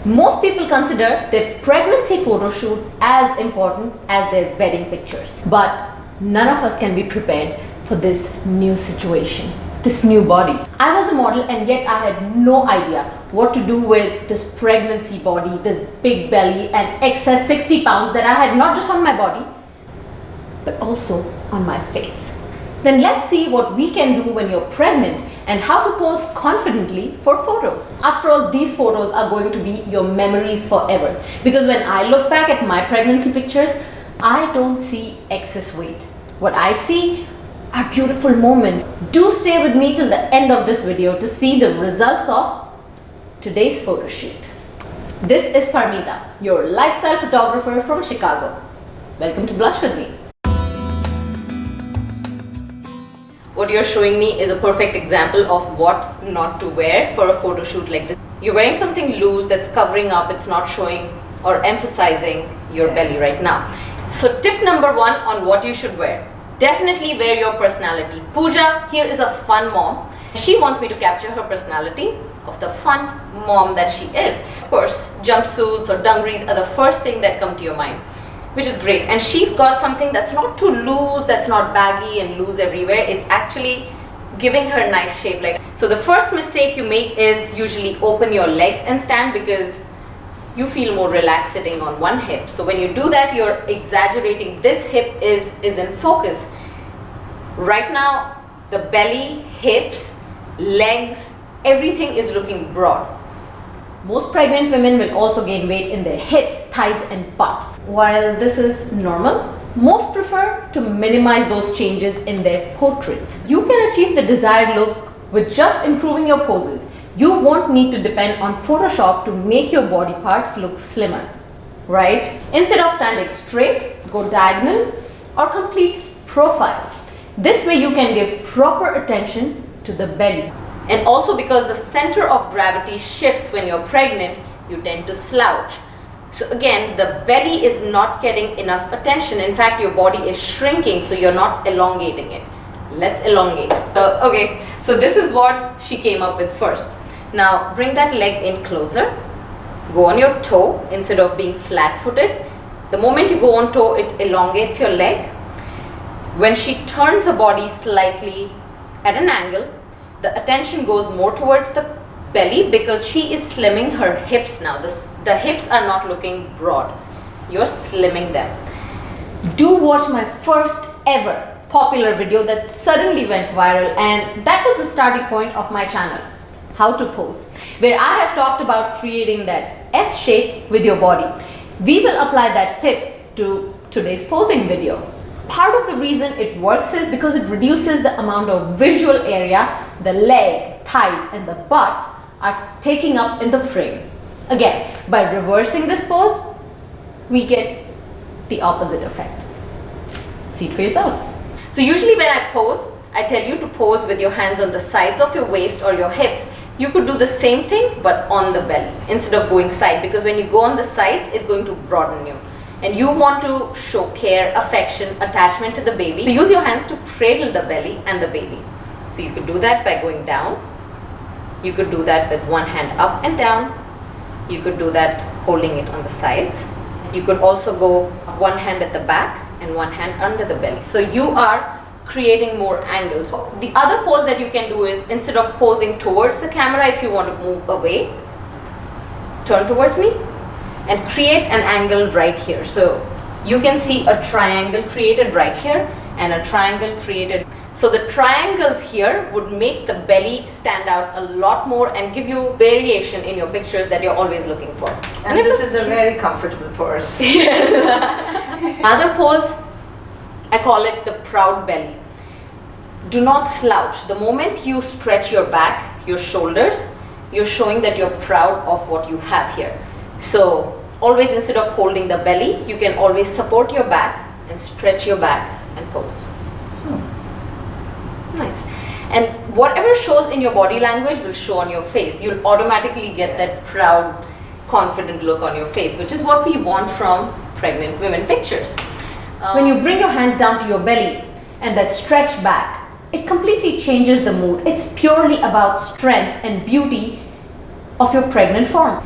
Most people consider their pregnancy photo shoot as important as their wedding pictures. But none of us can be prepared for this new situation, this new body. I was a model and yet I had no idea what to do with this pregnancy body, this big belly and excess 60 pounds that I had not just on my body, but also on my face. Then let's see what we can do when you're pregnant and how to pose confidently for photos. After all, these photos are going to be your memories forever. Because when I look back at my pregnancy pictures, I don't see excess weight. What I see are beautiful moments. Do stay with me till the end of this video to see the results of today's photo shoot. This is Parmita, your lifestyle photographer from Chicago. Welcome to Blush with me. What you're showing me is a perfect example of what not to wear for a photo shoot like this. You're wearing something loose that's covering up, it's not showing or emphasizing your belly right now. So tip number one on what you should wear. Definitely wear your personality. Pooja here is a fun mom. She wants me to capture her personality of the fun mom that she is. Of course, jumpsuits or dungarees are the first thing that come to your mind, which is great. And she got something that's not too loose, that's not baggy and loose everywhere. It's actually giving her nice shape. So the first mistake you make is usually open your legs and stand because you feel more relaxed sitting on one hip. So when you do that, you're exaggerating. This hip is in focus. Right now, the belly, hips, legs, everything is looking broad. Most pregnant women will also gain weight in their hips, thighs and butt. While this is normal, most prefer to minimize those changes in their portraits. You can achieve the desired look with just improving your poses. You won't need to depend on Photoshop to make your body parts look slimmer, right? Instead of standing straight, go diagonal or complete profile. This way you can give proper attention to the belly. And also because the center of gravity shifts when you're pregnant, you tend to slouch. So again, the belly is not getting enough attention. In fact, your body is shrinking, so you're not elongating it. Let's elongate. Okay, so this is what she came up with first. Now bring that leg in closer. Go on your toe instead of being flat-footed. The moment you go on toe, it elongates your leg. When she turns her body slightly at an angle, the attention goes more towards the belly because she is slimming her hips now. The hips are not looking broad. You're slimming them. Do watch my first ever popular video that suddenly went viral, and that was the starting point of my channel, How to Pose, where I have talked about creating that S shape with your body. We will apply that tip to today's posing video. Part of the reason it works is because it reduces the amount of visual area the leg, thighs and the butt are taking up in the frame. Again, by reversing this pose, we get the opposite effect. See it for yourself. So usually when I pose, I tell you to pose with your hands on the sides of your waist or your hips. You could do the same thing but on the belly instead of going side, because when you go on the sides, it's going to broaden you. And you want to show care, affection, attachment to the baby. So use your hands to cradle the belly and the baby. So you could do that by going down. You could do that with one hand up and down. You could do that holding it on the sides. You could also go one hand at the back and one hand under the belly. So you are creating more angles. The other pose that you can do is, instead of posing towards the camera, if you want to move away, turn towards me and create an angle right here. So you can see a triangle created right here and a triangle created. So the triangles here would make the belly stand out a lot more and give you variation in your pictures that you're always looking for. And this is a very comfortable pose. Another pose, I call it the proud belly. Do not slouch. The moment you stretch your back, your shoulders, you're showing that you're proud of what you have here. So always, instead of holding the belly, you can always support your back and stretch your back and pose. Nice. And whatever shows in your body language will show on your face. You'll automatically get that proud, confident look on your face, which is what we want from pregnant women pictures. When you bring your hands down to your belly and that stretch back, it completely changes the mood. It's purely about strength and beauty of your pregnant form.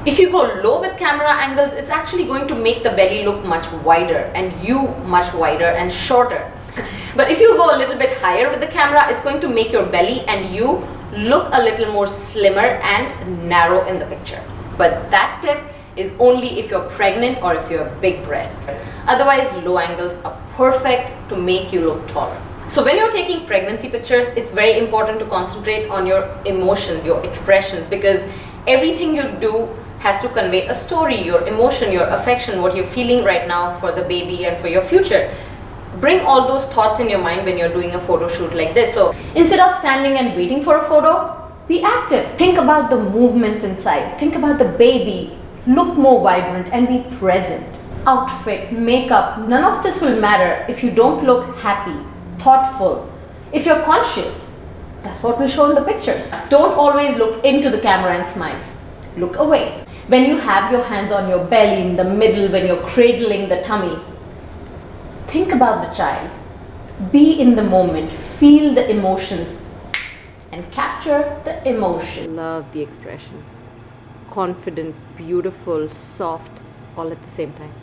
If you go low with camera angles, it's actually going to make the belly look much wider and you much wider and shorter. But if you go a little bit higher with the camera, it's going to make your belly and you look a little more slimmer and narrow in the picture. But that tip is only if you're pregnant or if you have big breasts. Otherwise, low angles are perfect to make you look taller. So when you're taking pregnancy pictures, it's very important to concentrate on your emotions, your expressions, because everything you do has to convey a story, your emotion, your affection, what you're feeling right now for the baby and for your future. Bring all those thoughts in your mind when you're doing a photo shoot like this. So instead of standing and waiting for a photo, be active. Think about the movements inside. Think about the baby. Look more vibrant and be present. Outfit, makeup, none of this will matter if you don't look happy, thoughtful. If you're conscious, that's what will show in the pictures. Don't always look into the camera and smile. Look away. When you have your hands on your belly, in the middle, when you're cradling the tummy, think about the child. Be in the moment. Feel the emotions and capture the emotion. Love the expression. Confident, beautiful, soft, all at the same time.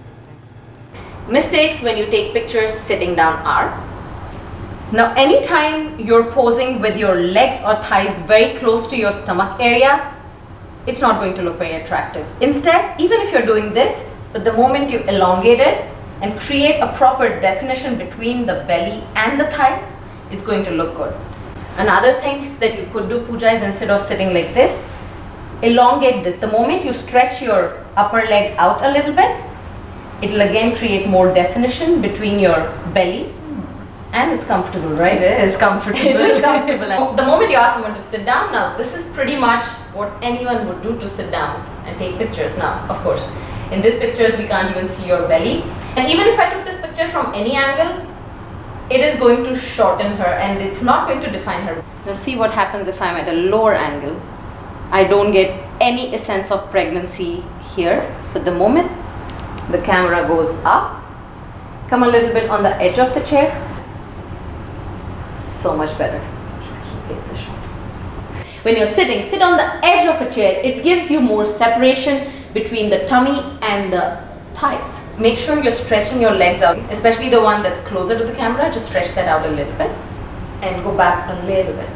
Mistakes when you take pictures sitting down are: now anytime you're posing with your legs or thighs very close to your stomach area, it's not going to look very attractive. Instead, even if you're doing this, but the moment you elongate it and create a proper definition between the belly and the thighs, it's going to look good. Another thing that you could do, Pooja, is instead of sitting like this, elongate this. The moment you stretch your upper leg out a little bit, it'll again create more definition between your belly, and it's comfortable, right? It is comfortable. It is comfortable. And the moment you ask someone to sit down, now this is pretty much what anyone would do to sit down and take pictures. Now, of course, in these pictures we can't even see your belly, and even if I took this picture from any angle, it is going to shorten her and it's not going to define her. Now see what happens if I'm at a lower angle. I don't get any sense of pregnancy here, but the moment the camera goes up, come a little bit on the edge of the chair, so much better. Take the shot. When you're sitting, sit on the edge of a chair. It gives you more separation between the tummy and the thighs. Make sure you're stretching your legs out, especially the one that's closer to the camera. Just stretch that out a little bit and go back a little bit.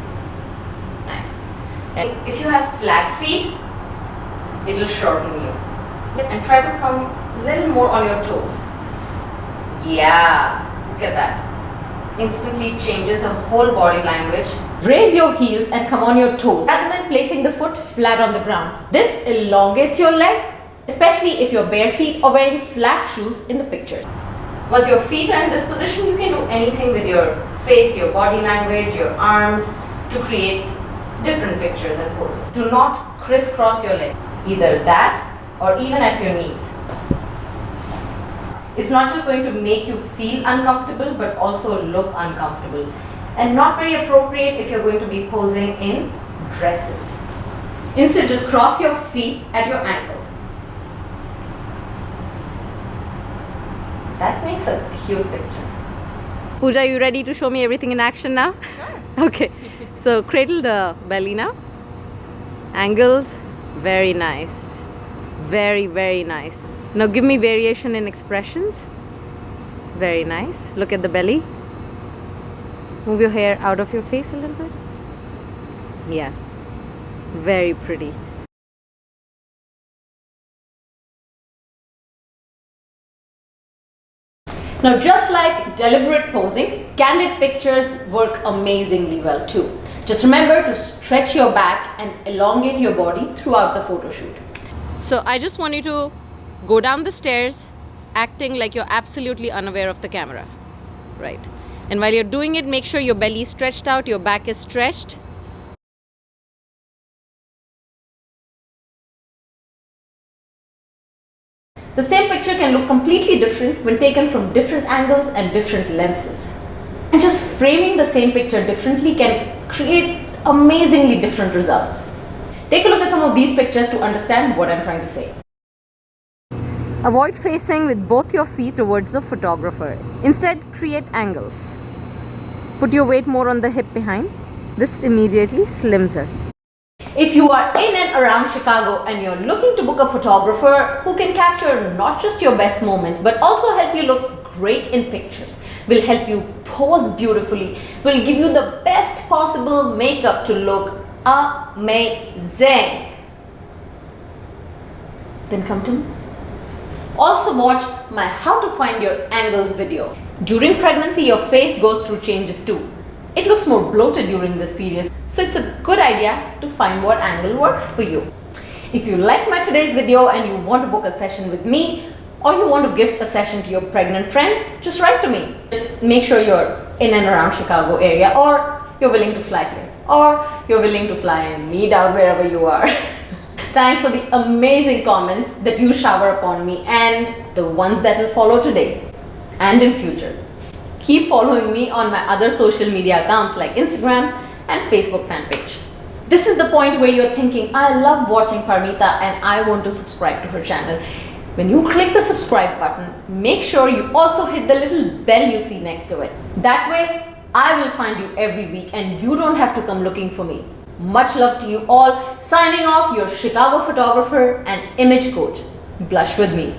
Nice. And if you have flat feet, it'll shorten you. And try to come a little more on your toes. Yeah, look at that. Instantly changes a whole body language. Raise your heels and come on your toes rather than placing the foot flat on the ground. This elongates your leg, especially if you're bare feet or wearing flat shoes in the picture. Once your feet are in this position, you can do anything with your face, your body language, your arms to create different pictures and poses. Do not crisscross your legs, either that or even at your knees. It's not just going to make you feel uncomfortable, but also look uncomfortable. And not very appropriate if you're going to be posing in dresses. Instead, just cross your feet at your ankles. That makes a cute picture. Pooja, you ready to show me everything in action now? Sure. Okay. So cradle the belly now. Angles, very nice. Very, very nice. Now give me variation in expressions. Very nice. Look at the belly. Move your hair out of your face a little bit. Yeah. Very pretty. Now, just like deliberate posing, candid pictures work amazingly well too. Just remember to stretch your back and elongate your body throughout the photo shoot. So I just want you to go down the stairs acting like you're absolutely unaware of the camera. Right. And while you're doing it, make sure your belly is stretched out, your back is stretched. The same picture can look completely different when taken from different angles and different lenses. And just framing the same picture differently can create amazingly different results. Take a look at some of these pictures to understand what I'm trying to say. Avoid facing with both your feet towards the photographer. Instead, create angles. Put your weight more on the hip behind. This immediately slims her. If you are in and around Chicago and you're looking to book a photographer who can capture not just your best moments but also help you look great in pictures, will help you pose beautifully, will give you the best possible makeup to look amazing, then come to me. Also watch my How to Find Your Angles video. During pregnancy, your face goes through changes too. It looks more bloated during this period, so it's a good idea to find what angle works for you. If you like my today's video and you want to book a session with me, or you want to gift a session to your pregnant friend, just write to me. Just make sure you're in and around Chicago area, or you're willing to fly here, or you're willing to fly me down wherever you are. Thanks for the amazing comments that you shower upon me and the ones that will follow today and in future. Keep following me on my other social media accounts like Instagram and Facebook fan page. This is the point where you're thinking, I love watching Parmita and I want to subscribe to her channel. When you click the subscribe button, make sure you also hit the little bell you see next to it. That way, I will find you every week and you don't have to come looking for me. Much love to you all. Signing off, your Chicago photographer and image coach. Blush with me.